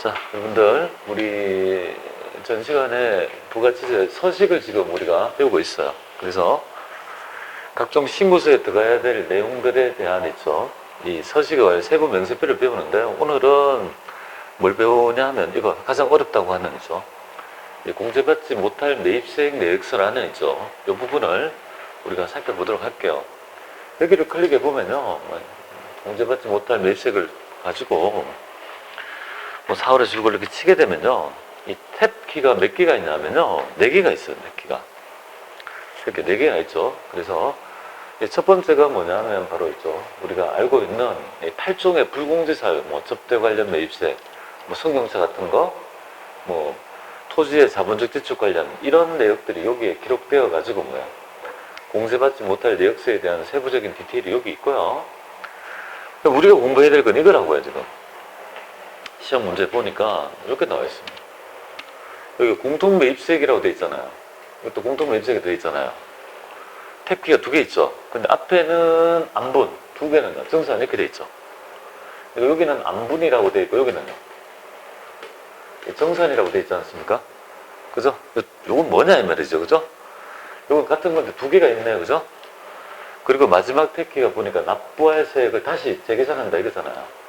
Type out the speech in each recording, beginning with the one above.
자, 여러분들, 우리 전 시간에 부가치세 서식을 지금 우리가 배우고 있어요. 그래서 각종 신고서에 들어가야 될 내용들에 대한 있죠. 이 서식을 세부 명세표를 배우는데요. 오늘은 뭘 배우냐 하면 이거 가장 어렵다고 하는 있죠. 공제받지 못할 매입세액 내역서라는 있죠. 이 부분을 우리가 살펴보도록 할게요. 여기를 클릭해 보면요. 공제받지 못할 매입세액을 가지고 뭐 4월에 주고 이렇게 치게 되면요. 이 탭 키가 몇 개가 있냐면요. 4개가 있어요. 4개가. 이렇게 4개가 있죠. 그래서 첫 번째가 뭐냐면 바로 있죠. 우리가 알고 있는 8종의 불공제사유, 뭐 접대 관련 매입세, 뭐 승용차 같은 거, 뭐 토지의 자본적 지축 관련 이런 내역들이 여기에 기록되어 가지고 뭐야. 공제받지 못할 내역서에 대한 세부적인 디테일이 여기 있고요. 우리가 공부해야 될 건 이거라고요, 지금. 시험 문제 보니까 이렇게 나와 있습니다. 여기 공통매입세액이라고 되어 있잖아요. 이것도 공통매입세액이 되어 있잖아요. 탭키가 2개 있죠. 근데 앞에는 안분, 2개는 정산 이렇게 되어 있죠. 여기는 안분이라고 되어 있고 여기는요. 정산이라고 되어 있지 않습니까? 그죠? 요건 뭐냐 이 말이죠. 그죠? 요건 같은 건데 2개가 있네요. 그죠? 그리고 마지막 탭키가 보니까 납부할 세액을 다시 재계산한다 이거잖아요.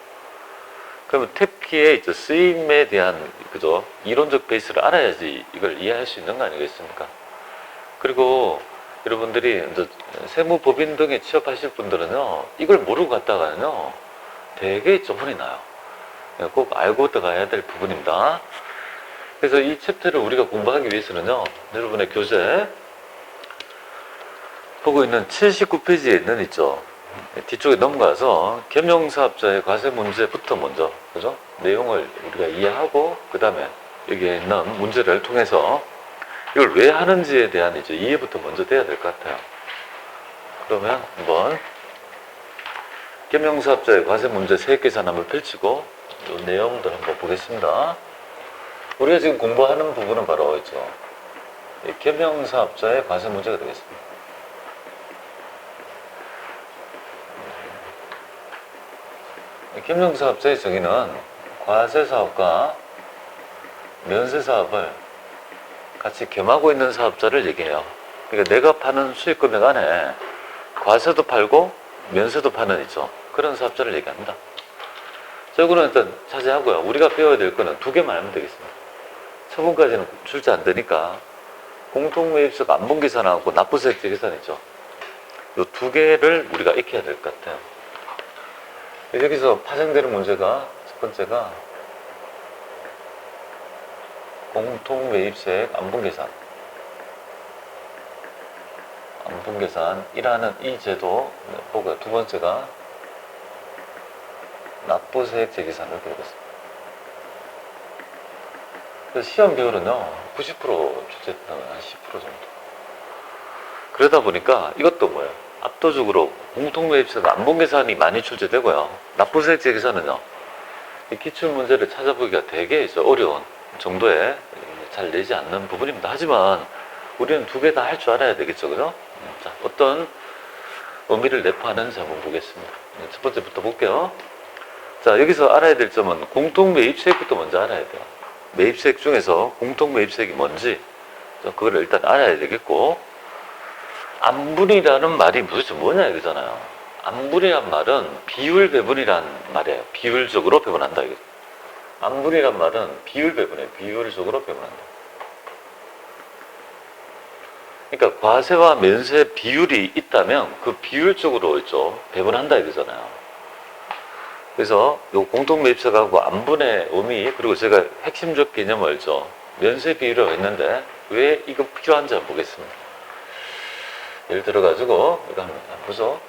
그러면 탭키의 쓰임에 대한 그죠 이론적 베이스를 알아야지 이걸 이해할 수 있는 거 아니겠습니까? 그리고 여러분들이 이제 세무법인 등에 취업하실 분들은요 이걸 모르고 갔다가는요 되게 혼이 나요. 꼭 알고 들어가야 될 부분입니다. 그래서 이 챕터를 우리가 공부하기 위해서는요 여러분의 교재 보고 있는 79페이지에 있는 있죠. 뒤쪽에 넘어가서 겸용사업자의 과세 문제부터 먼저 그죠? 내용을 우리가 이해하고 그 다음에 여기에 있는 문제를 통해서 이걸 왜 하는지에 대한 이제 이해부터 먼저 돼야 될 것 같아요. 그러면 한번 겸용사업자의 과세 문제 세액계산 한번 펼치고 이 내용들 한번 보겠습니다. 우리가 지금 공부하는 부분은 바로 있죠. 겸용사업자의 과세 문제가 되겠습니다. 겸용사업자의 정의는 과세사업과 면세사업을 같이 겸하고 있는 사업자를 얘기해요. 그러니까 내가 파는 수익금액 안에 과세도 팔고 면세도 파는 있죠. 그런 사업자를 얘기합니다. 자, 이거는 일단 차지하고요. 우리가 배워야 될 거는 2개만 알면 되겠습니다. 처분까지는 출제 안 되니까 공통매입세가 안분계산하고 납부세액 계산 있죠. 이 2개를 우리가 익혀야 될 것 같아요. 여기서 파생되는 문제가 첫 번째가 공통매입세액 안분계산이라는 이 제도 보고요. 두 번째가 납부세액 재계산 이렇게 되겠습니다. 그래서 시험 비율은요 90% 출제했다면 한 10% 정도. 그러다 보니까 이것도 뭐예요? 압도적으로 공통매입세가 안분계산이 많이 출제되고요. 납부세액 재계산은요. 이 기출문제를 찾아보기가 되게 어려운 정도에 잘 내지 않는 부분입니다. 하지만 우리는 2개 다 할 줄 알아야 되겠죠. 그죠? 자, 어떤 의미를 내포하는지 한번 보겠습니다. 첫 번째부터 볼게요. 자, 여기서 알아야 될 점은 공통매입세액부터 먼저 알아야 돼요. 매입세액 중에서 공통매입세액이 뭔지 그걸 일단 알아야 되겠고 안분이라는 말이 도대체 뭐냐 이거잖아요. 안분이란 말은 비율 배분이란 말이에요. 비율적으로 배분한다 이거죠. 안분이란 말은 비율 배분이에요. 비율적으로 배분한다. 그러니까 과세와 면세 비율이 있다면 그 비율적으로 있죠. 배분한다 이거잖아요. 그래서 요 공통매입세하고 안분의 의미 그리고 제가 핵심적 개념을 알죠. 면세 비율이라고 했는데 왜 이거 필요한지 한번 보겠습니다. 예를 들어 가지고 이거 한번 보죠.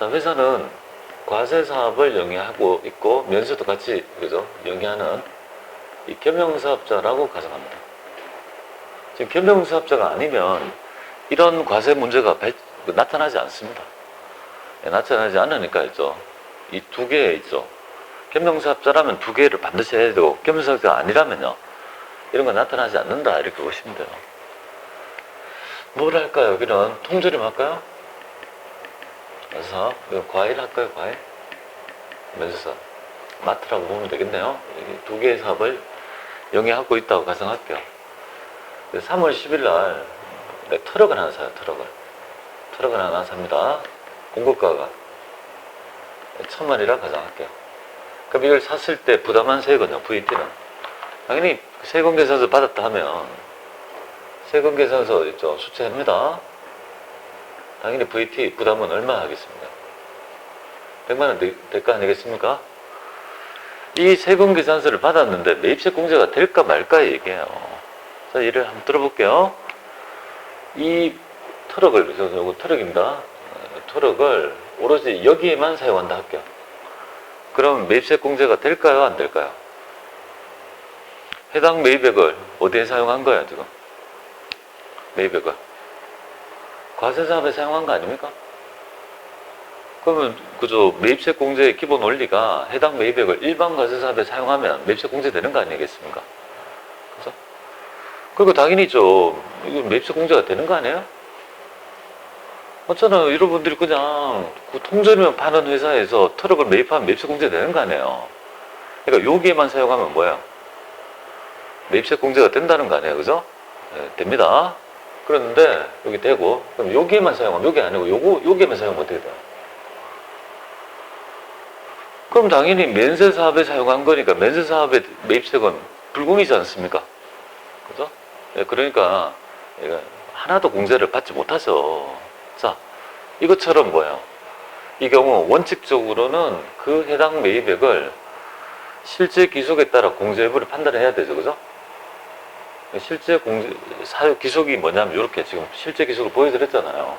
자, 회사는 과세 사업을 영위하고 있고 면세도 같이 그죠? 영위하는 이 겸용사업자라고 가정합니다. 지금 겸용사업자가 아니면 이런 과세 문제가 나타나지 않습니다. 나타나지 않으니까 있죠. 이 2개 있죠. 겸용사업자라면 2개를 반드시 해야 되고 겸용사업자가 아니라면요. 이런 거 나타나지 않는다 이렇게 보시면 돼요. 뭘 할까요? 여기는 통조림 할까요? 그래서 과일 할까요? 과일? 면세사. 마트라고 보면 되겠네요. 두 개의 사업을 영위하고 있다고 가정할게요. 3월 10일 날 트럭을 하나 사요. 트럭을 하나 삽니다. 공급가가 1,000마리라 가정할게요. 그럼 이걸 샀을 때 부담한 세금은요, VT는. 당연히 세금계산서 받았다 하면 세금계산서 있죠, 수체합니다. 당연히 VT 부담은 얼마 하겠습니까? 100만원 될 거 아니겠습니까? 이 세금계산서를 받았는데 매입세 공제가 될까 말까 얘기해요. 자, 예를 한번 들어볼게요. 이 트럭을, 이거 트럭입니다. 트럭을 오로지 여기에만 사용한다 할게요. 그럼 매입세 공제가 될까요? 안 될까요? 해당 매입액을 어디에 사용한 거야, 지금? 매입액을. 과세사업에 사용한 거 아닙니까? 그러면 그저 매입세 공제의 기본 원리가 해당 매입액을 일반 과세사업에 사용하면 매입세 공제 되는 거 아니겠습니까? 그죠? 그리고 당연히 좀 이거 매입세 공제가 되는 거 아니에요? 어쩌나 여러분들이 그냥 그 통조림을 파는 회사에서 트럭을 매입하면 매입세 공제 되는 거 아니에요? 그러니까 여기에만 사용하면 뭐야? 매입세 공제가 된다는 거 아니에요, 그죠? 네, 됩니다. 그런데 여기 되고, 그럼 여기에만 사용하면, 여기 아니고 여기에만 사용하면 어떻게 돼요? 그럼 당연히 면세 사업에 사용한 거니까 면세 사업의 매입세금 불공이지 않습니까? 그죠? 네, 그러니까 하나도 공제를 받지 못하죠. 자, 이것처럼 뭐예요? 이 경우 원칙적으로는 그 해당 매입액을 실제 기속에 따라 공제 여부를 판단을 해야 되죠, 그죠? 실제 기속이 뭐냐면 이렇게 지금 실제 기속을 보여드렸잖아요.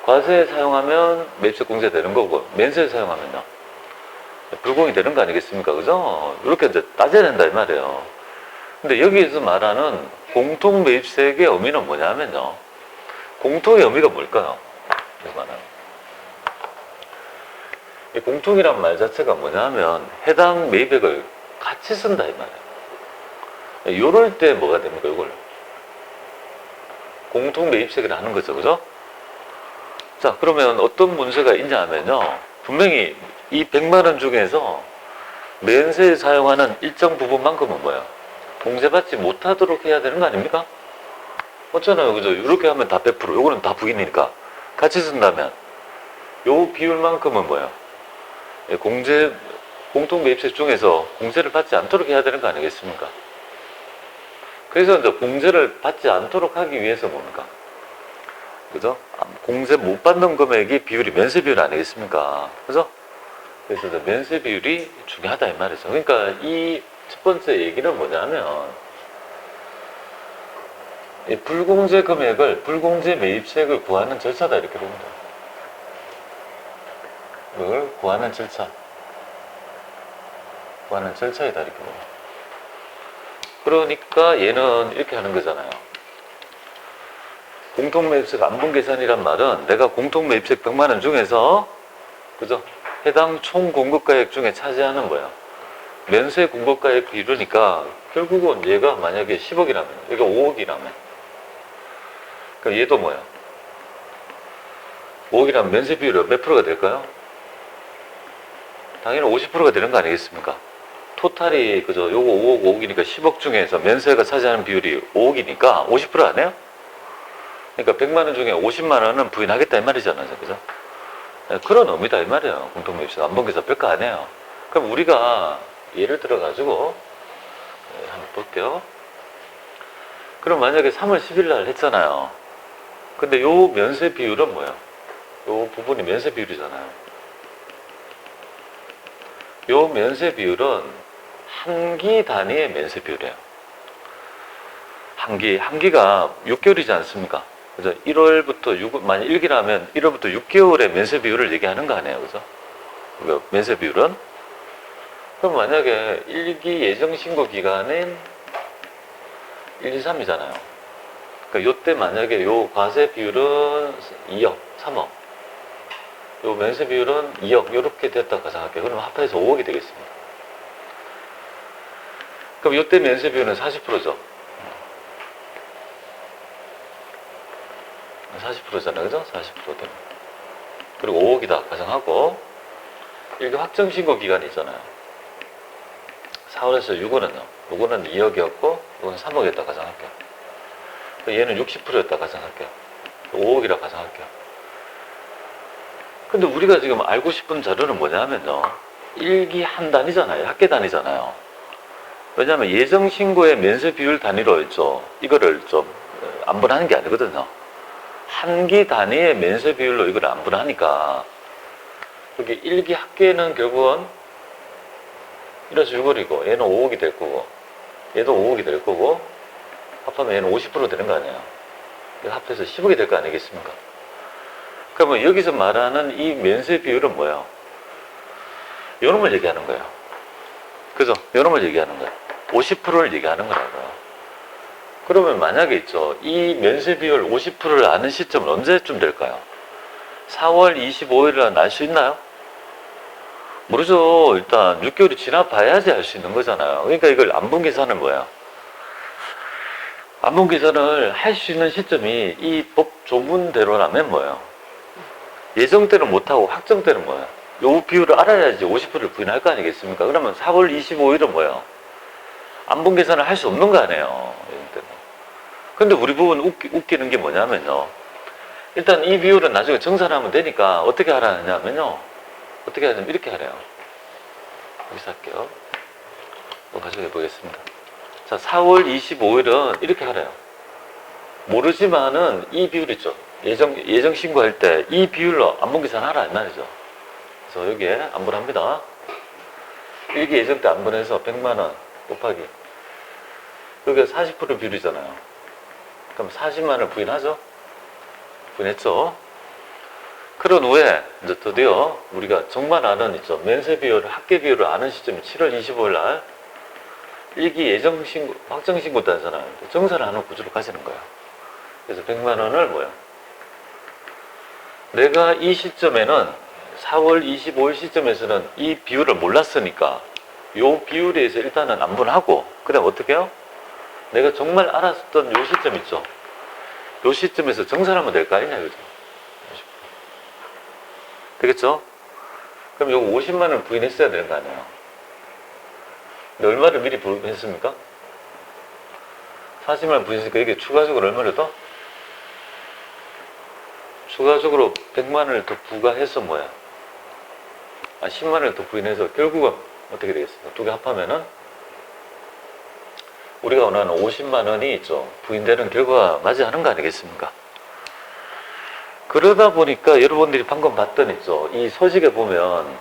과세에 사용하면 매입세 공제 되는 거고 면세에 사용하면요 불공이 되는 거 아니겠습니까, 그죠? 이렇게 이제 따져야 된다 이 말이에요. 근데 여기에서 말하는 공통 매입세액의 의미는 뭐냐면요, 공통의 의미가 뭘까요? 그래서 말하는 이 공통이란 말 자체가 뭐냐면 해당 매입액을 같이 쓴다 이 말이에요. 요럴 때 뭐가 됩니까? 이걸 공통 매입세액을 하는 거죠, 그죠? 자, 그러면 어떤 문제가 있냐 하면요, 분명히 이 100만원 중에서 면세에 사용하는 일정 부분만큼은 뭐야? 공제받지 못하도록 해야 되는 거 아닙니까? 어쩌나요, 그죠? 이렇게 하면 다 100%, 요거는 다 부인이니까 같이 쓴다면 요 비율만큼은 뭐야? 공통 매입세 중에서 공제를 받지 않도록 해야 되는 거 아니겠습니까? 그래서 이제 공제를 받지 않도록 하기 위해서 뭡니까? 그죠? 공제 못 받는 금액이 비율이 면세 비율 아니겠습니까? 그죠? 그래서 이제 면세 비율이 중요하다 이 말이죠. 그러니까 이 첫 번째 얘기는 뭐냐면 이 불공제 금액을, 불공제 매입세액을 구하는 절차다 이렇게 봅니다. 이걸 구하는 절차. 구하는 절차이다 이렇게 봅니다. 그러니까 얘는 이렇게 하는 거잖아요. 공통매입세 안분계산이란 말은 내가 공통매입세 100만원 중에서 그죠? 해당 총 공급가액 중에 차지하는 뭐야? 면세 공급가액 비율이니까 결국은 얘가 만약에 10억이라면 얘가 5억이라면 그럼 얘도 뭐야? 5억이라면 면세 비율이 몇 프로가 될까요? 당연히 50%가 되는 거 아니겠습니까? 토탈이 그죠? 요거 5억 5억이니까 10억 중에서 면세가 차지하는 비율이 5억이니까 50% 아니에요? 그러니까 100만원 중에 50만원은 부인하겠다 이 말이잖아요, 그죠? 네, 그런 의미다 이 말이에요. 공통매입세 안분계산 별거 아니에요. 그럼 우리가 예를 들어 가지고 한번 볼게요. 그럼 만약에 3월 10일 날 했잖아요. 근데 요 면세 비율은 뭐야? 요 부분이 면세 비율이잖아요. 요 면세 비율은 한기 단위의 면세 비율이에요. 한기가 6개월이지 않습니까? 그죠? 1월부터 6, 만약 1기라면 1월부터 6개월의 면세 비율을 얘기하는 거 아니에요, 그죠? 그러니까 면세 비율은. 그럼 만약에 1기 예정 신고 기간은 1, 2, 3이잖아요. 그러니까 요때 만약에 요 과세 비율은 2억, 3억. 요 면세 비율은 2억, 요렇게 됐다 가정할게요. 그러면 합해서 5억이 되겠습니다. 그럼 요때 면세 비율은 40%죠. 40%잖아요, 그죠? 40% 되면. 그리고 5억이다 가정하고, 1기 확정 신고 기간이 있잖아요. 4월에서 6월은요. 요거는 2억이었고, 요거는 3억이었다 가정할게요. 얘는 60%였다 가정할게요. 5억이라 가정할게요. 근데 우리가 지금 알고 싶은 자료는 뭐냐면요. 일기 한 단위잖아요. 학계 단위잖아요. 왜냐하면 예정신고의 면세 비율 단위로 있죠. 이거를 좀 안분하는 게 아니거든요. 한기 단위의 면세 비율로 이걸 안분하니까 여기 일기 학계는 결국은 1에서 6월이고 얘는 5억이 될 거고 얘도 5억이 될 거고 합하면 얘는 50% 되는 거 아니에요. 합해서 10억이 될 거 아니겠습니까? 그러면 여기서 말하는 이 면세 비율은 뭐예요? 요놈을 얘기하는 거예요. 그죠? 요놈을 얘기하는 거예요. 50%를 얘기하는 거라고요. 그러면 만약에 있죠. 이 면세 비율 50%를 아는 시점은 언제쯤 될까요? 4월 25일을 알 수 있나요? 모르죠. 일단 6개월이 지나 봐야지 알 수 있는 거잖아요. 그러니까 이걸 안분 계산은 뭐야? 안분 계산을 할 수 있는 시점이 이 법 조문대로라면 뭐예요? 예정 때는 못하고 확정 때는 뭐예요? 요 비율을 알아야지 50%를 부인할 거 아니겠습니까? 그러면 4월 25일은 뭐예요? 안분 계산을 할 수 없는 거 아니에요. 예정 때는. 근데 우리 부분 웃기는 게 뭐냐면요. 일단 이 비율은 나중에 정산하면 되니까 어떻게 하라냐면요. 어떻게 하냐면 이렇게 하래요. 여기서 할게요. 가져가 보겠습니다. 자, 4월 25일은 이렇게 하래요. 모르지만은 이 비율 있죠. 예정 신고할 때 이 비율로 안분 계산하라 이 말이죠. 그래서 여기에 안분합니다. 일기 예정 때 안분해서 100만원 곱하기 여기가 40% 비율이잖아요. 그럼 40만원을 부인하죠? 부인했죠? 그런 후에 이제 드디어 우리가 정말 아는 있죠. 면세 비율, 학계 비율을 아는 시점이 7월 25일 날 일기 예정 신고, 확정 신고 따잖아요. 정산을 하는 구조를 가지는 거예요. 그래서 100만 원을 뭐야? 내가 이 시점에는 4월 25일 시점에서는 이 비율을 몰랐으니까 요 비율에 의해서 일단은 안분하고 그 다음 어떻게 해요? 내가 정말 알았던 요 시점 있죠. 요 시점에서 정산하면 될 거 아니냐 그죠? 되겠죠? 그럼 요거 50만 원을 부인했어야 되는 거 아니에요? 근데 얼마를 미리 부인했습니까? 40만 원 부인했으니까 이게 추가적으로 얼마를 더? 추가적으로 100만 원을 더 부과해서 뭐야? 10만 원을 더 부인해서 결국은 어떻게 되겠습니까? 두 개 합하면은 우리가 원하는 50만 원이 있죠. 부인되는 결과가 맞이하는 거 아니겠습니까? 그러다 보니까 여러분들이 방금 봤던 있죠. 이 서식에 보면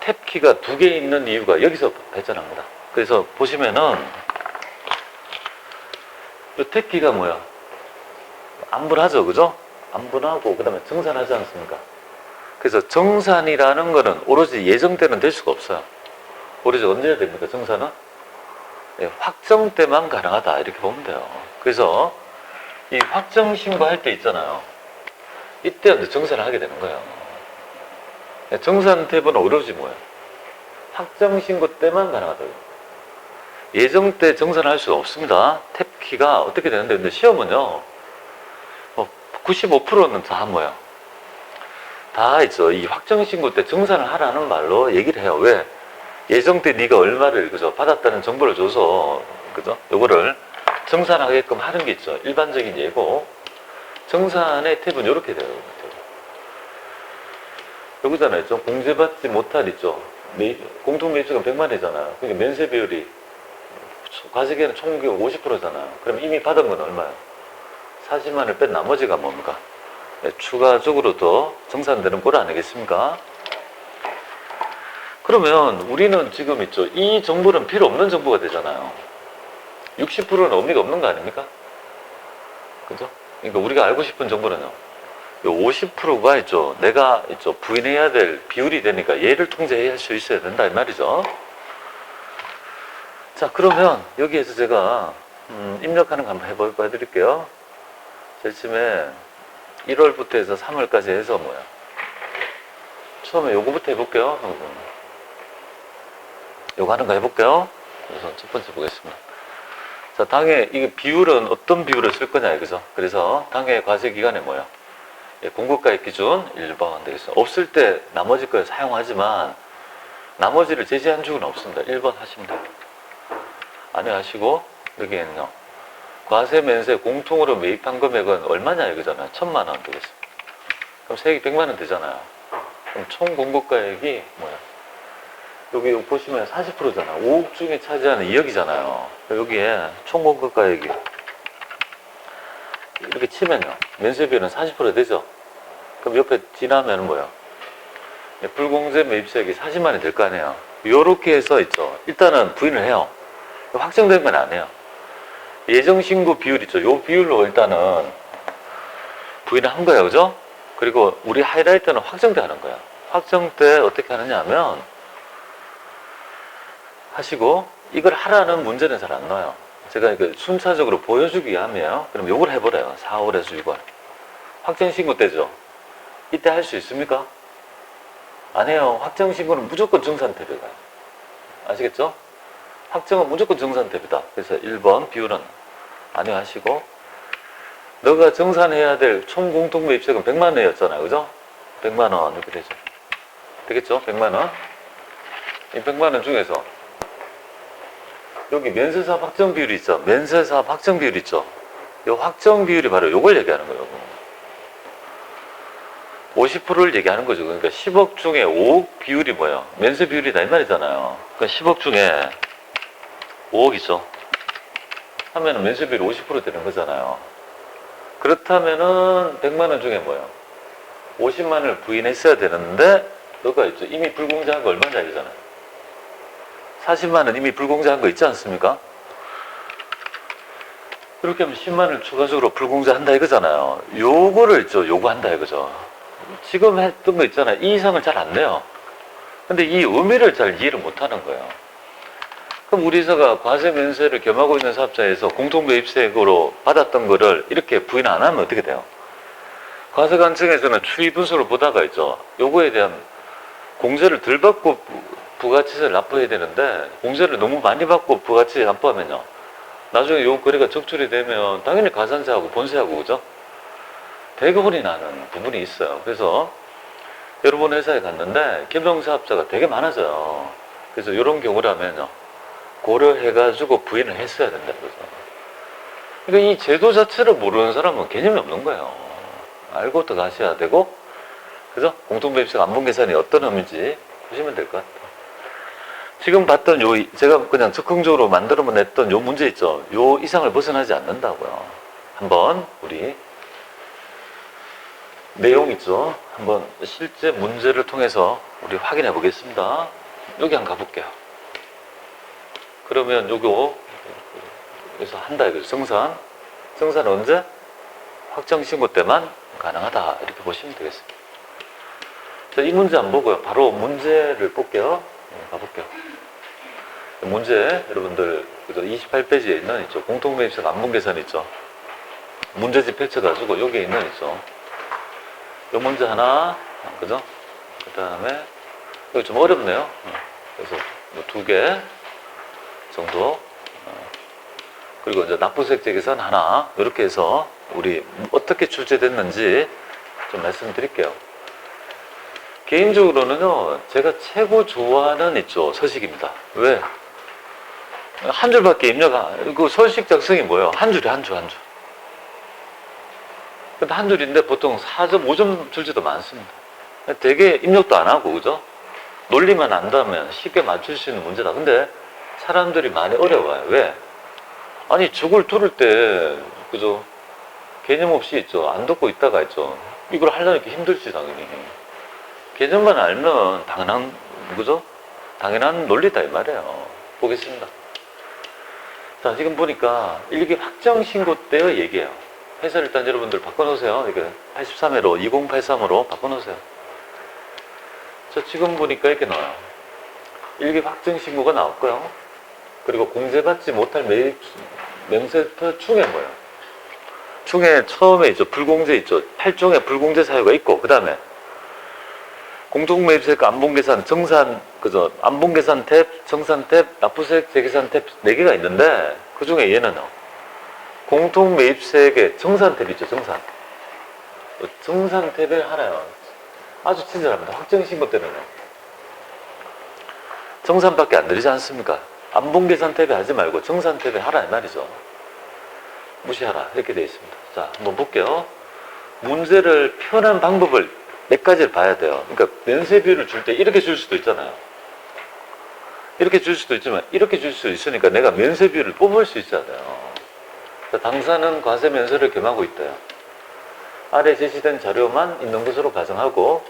탭키가 2개 있는 이유가 여기서 발전합니다. 그래서 보시면은 이 탭키가 뭐야? 안분하죠. 그죠? 안분하고 그 다음에 정산하지 않습니까? 그래서 정산이라는 거는 오로지 예정 때는 될 수가 없어요. 오로지 언제 됩니까? 정산은? 네, 확정 때만 가능하다 이렇게 보면 돼요. 그래서 이 확정 신고할 때 있잖아요. 이때 정산을 하게 되는 거예요. 정산 탭은 오로지 뭐예요? 확정 신고 때만 가능하다고요. 예정 때 정산할 수 없습니다. 탭키가 어떻게 되는데, 근데 시험은요, 95%는 다 뭐야? 다 있죠. 이 확정 신고 때 정산을 하라는 말로 얘기를 해요. 왜? 예정 때 네가 얼마를 그죠? 받았다는 정보를 줘서 그죠? 요거를 정산하게끔 하는 게 있죠. 일반적인 예고. 정산의 탭은 이렇게 돼요. 여기잖아요. 좀 공제받지 못할 있죠. 공통 매수가 100만 원이잖아요. 그러니까 면세 비율이 과세계는 총 50%잖아요. 그럼 이미 받은 건 얼마예요? 40만 원을 뺀 나머지가 뭡니까? 네, 추가적으로 더 정산되는 꼴 아니겠습니까? 그러면 우리는 지금 있죠. 이 정보는 필요 없는 정보가 되잖아요. 60%는 의미가 없는 거 아닙니까? 그죠? 그러니까 우리가 알고 싶은 정보는요. 50%가 있죠. 내가 있죠. 부인해야 될 비율이 되니까 얘를 통제할 수 있어야 된다 이 말이죠. 자, 그러면 여기에서 제가 입력하는 거 한번 해봐 드릴게요. 제일 처음에 1월부터 해서 3월까지 해서 뭐야? 처음에 요거부터 해볼게요. 요거 하는 거 해볼게요. 그래서 첫 번째 보겠습니다. 자, 당해, 이게 비율은 어떤 비율을 쓸 거냐, 그죠? 그래서 당해 과세 기간에 뭐야? 예, 공급가액 기준 1번 되겠습니다. 없을 때 나머지 걸 사용하지만 나머지를 제시한 적은 없습니다. 1번 하시면 돼요. 안에 하시고, 여기에는요. 과세 면세 공통으로 매입한 금액은 얼마냐 이거잖아요. 1,000만 원 되겠어요. 그럼 세액이 100만 원 되잖아요. 그럼 총 공급가액이 뭐야? 여기 보시면 40%잖아. 5억 중에 차지하는 2억이잖아요. 여기에 총 공급가액이 이렇게 치면요. 면세비율은 40% 되죠. 그럼 옆에 지나면 뭐야? 불공제 매입세액이 40만 원이 될 거 아니에요. 요렇게 해서 있죠. 일단은 부인을 해요. 확정된 건 안 해요. 예정신고 비율 있죠. 요 비율로 일단은 부인을 한 거예요. 그죠? 그리고 우리 하이라이트는 확정 때 하는 거야. 확정 때 어떻게 하느냐 하면 하시고 이걸 하라는 문제는 잘 안 나와요. 제가 이거 순차적으로 보여주기 위함이에요. 그럼 요걸 해버려요. 4월에서 6월. 확정신고 때죠. 이때 할 수 있습니까? 안 해요. 확정신고는 무조건 정산대비 가요. 아시겠죠? 확정은 무조건 정산대비다. 그래서 1번 비율은 안 해요 하시고, 너가 정산해야 될 총 공통매입세금 100만 원이었잖아요. 그죠? 100만 원 이렇게 되죠. 되겠죠? 100만 원. 이 100만 원 중에서 여기 면세사업 확정 비율이 있죠. 면세사업 확정 비율 있죠. 이 확정 비율이 바로 요걸 얘기하는 거예요. 50%를 얘기하는 거죠. 그러니까 10억 중에 5억 비율이 뭐예요? 면세 비율이다 이 말이잖아요. 그러니까 10억 중에 5억이죠. 하면은 면세 비율이 50% 되는 거잖아요. 그렇다면은 100만 원 중에 뭐예요? 50만 원을 부인했어야 되는데 너가 있죠. 이미 불공제한 거 얼마인지 알잖아요. 40만 원 이미 불공제한 거 있지 않습니까? 그렇게 하면 10만 원을 추가적으로 불공제한다 이거잖아요. 요거를 있죠. 요구한다 이거죠. 지금 했던 거 있잖아요. 이 이상을 잘 안 내요. 근데 이 의미를 잘 이해를 못 하는 거예요. 그럼 우리 회사가 과세 면세를 겸하고 있는 사업자에서 공통매입세액으로 받았던 거를 이렇게 부인 안 하면 어떻게 돼요? 과세관청에서는 추이 분석을 보다가 있죠. 요거에 대한 공제를 덜 받고 부가치세를 납부해야 되는데 공제를 너무 많이 받고 부가치세 납부하면요. 나중에 요 거래가 적출이 되면 당연히 가산세하고 본세하고 그죠? 되게 혼이 나는 부분이 있어요. 그래서 여러분 회사에 갔는데 겸용사업자가 되게 많아져요. 그래서 이런 경우라면요. 고려해가지고 부인을 했어야 된다. 그러니까 이 제도 자체를 모르는 사람은 개념이 없는 거예요. 알고 들어가셔야 되고, 그죠? 공통매입세가 안본계산이 어떤 의미인지 보시면 될 것 같아요. 지금 봤던 제가 그냥 적극적으로 만들어만 냈던 요 문제 있죠? 요 이상을 벗어나지 않는다고요. 한번 우리 내용 있죠? 한번 실제 문제를 통해서 우리 확인해 보겠습니다. 여기 한번 가볼게요. 그러면 요거 여기서 한다 이거죠. 정산 언제? 확정신고 때만 가능하다 이렇게 보시면 되겠습니다. 자, 이 문제 안 보고요. 바로 문제를 볼게요. 가볼게요. 문제 여러분들 28페이지에 있는 있죠. 공통매입세가 안본계산 있죠. 문제집 펼쳐가지고 여기에 있는 있죠. 요 문제 하나, 그죠? 그 다음에 여기 좀 어렵네요. 그래서 뭐 2개 정도. 그리고 이제 납부세액 계산 하나. 이렇게 해서 우리 어떻게 출제됐는지 좀 말씀드릴게요. 개인적으로는요, 제가 최고 좋아하는 있죠. 서식입니다. 왜? 한 줄밖에 그 서식 작성이 뭐예요? 한 줄이 한 줄. 근데 한 줄인데 보통 4점, 5점 줄지도 많습니다. 되게 입력도 안 하고, 그죠? 논리만 안다면 쉽게 맞출 수 있는 문제다. 근데 사람들이 많이 어려워요. 왜? 아니, 저걸 들을 때, 그죠? 개념 없이 있죠. 안 듣고 있다가 있죠. 이걸 하려니까 힘들지, 당연히. 개념만 알면 그죠? 당연한 논리다, 이 말이에요. 보겠습니다. 자, 지금 보니까 일기 확정 신고 때의 얘기예요. 회사를 일단 여러분들 바꿔놓으세요. 이게 83회로 2083으로 바꿔놓으세요. 자, 지금 보니까 이렇게 나와요. 일기 확정 신고가 나왔고요. 그리고 공제받지 못할 매입 명세터 충에 뭐예요? 충에 처음에 있죠. 불공제 있죠. 8종의 불공제 사유가 있고, 그 다음에 공통매입세액 안본계산, 정산, 그죠? 안본계산 탭, 정산 탭, 납부세액 재계산 탭 4개가 있는데, 그 중에 얘는요. 공통매입세액의 정산 탭 있죠, 정산. 정산 탭에 하나요. 아주 친절합니다. 확정신고 때는요. 정산밖에 안 들리지 않습니까? 안본 계산 대비 하지 말고 정산 대비 하라 이 말이죠. 무시하라 이렇게 되어 있습니다. 자, 한번 볼게요. 문제를 표현하는 방법을 몇 가지를 봐야 돼요. 그러니까 면세비율을 줄 때 이렇게 줄 수도 있잖아요. 이렇게 줄 수도 있지만 이렇게 줄 수 있으니까 내가 면세비율을 뽑을 수 있잖아요. 자, 당사는 과세 면세를 겸하고 있대요. 아래 제시된 자료만 있는 것으로 가정하고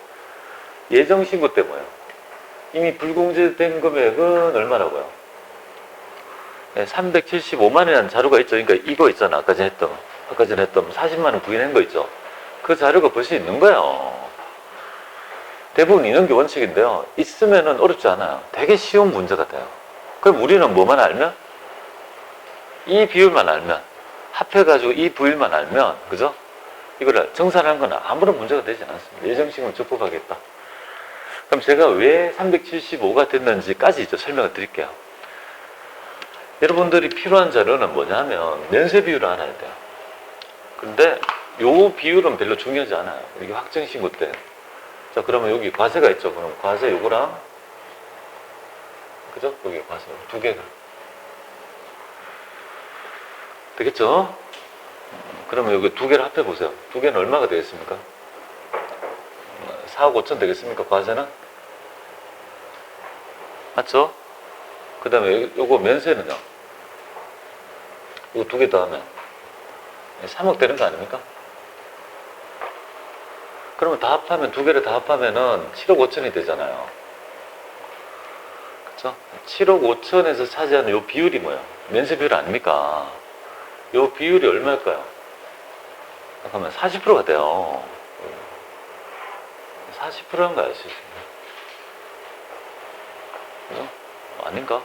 예정신고 때 뭐예요? 이미 불공제된 금액은 얼마라고요? 네, 375만 원이라는 자료가 있죠. 그러니까 이거 있잖아. 아까 전에 했던 40만 원 부인한 거 있죠. 그 자료가 벌써 있는 거예요. 대부분 있는 게 원칙인데요. 있으면은 어렵지 않아요. 되게 쉬운 문제가 돼요. 그럼 우리는 뭐만 알면? 이 비율만 알면, 합해가지고 이 부율만 알면, 그죠? 이걸 정산하는 건 아무런 문제가 되지 않습니다. 예정신고는 적법하겠다. 그럼 제가 왜 375가 됐는지까지 이제 설명을 드릴게요. 여러분들이 필요한 자료는 뭐냐면 면세 비율을 알아야 돼요. 근데 요 비율은 별로 중요하지 않아요. 이게 확정신고 때. 자, 그러면 여기 과세가 있죠. 그럼 과세 요거랑, 그죠? 여기 과세 두 개가. 되겠죠? 그러면 여기 두 개를 합해 보세요. 두 개는 얼마가 되겠습니까? 4억 5천 되겠습니까? 과세는? 맞죠? 그 다음에 요거 면세는요? 이거 두 개 더하면 3억 되는 거 아닙니까? 그러면 다 합하면, 두 개를 다 합하면은 7억 5천이 되잖아요. 그쵸? 7억 5천에서 차지하는 요 비율이 뭐예요? 면세 비율 아닙니까? 요 비율이 얼마일까요? 잠깐만, 40%가 돼요. 40%인 거 알 수 있습니다. 그죠? 아닌가?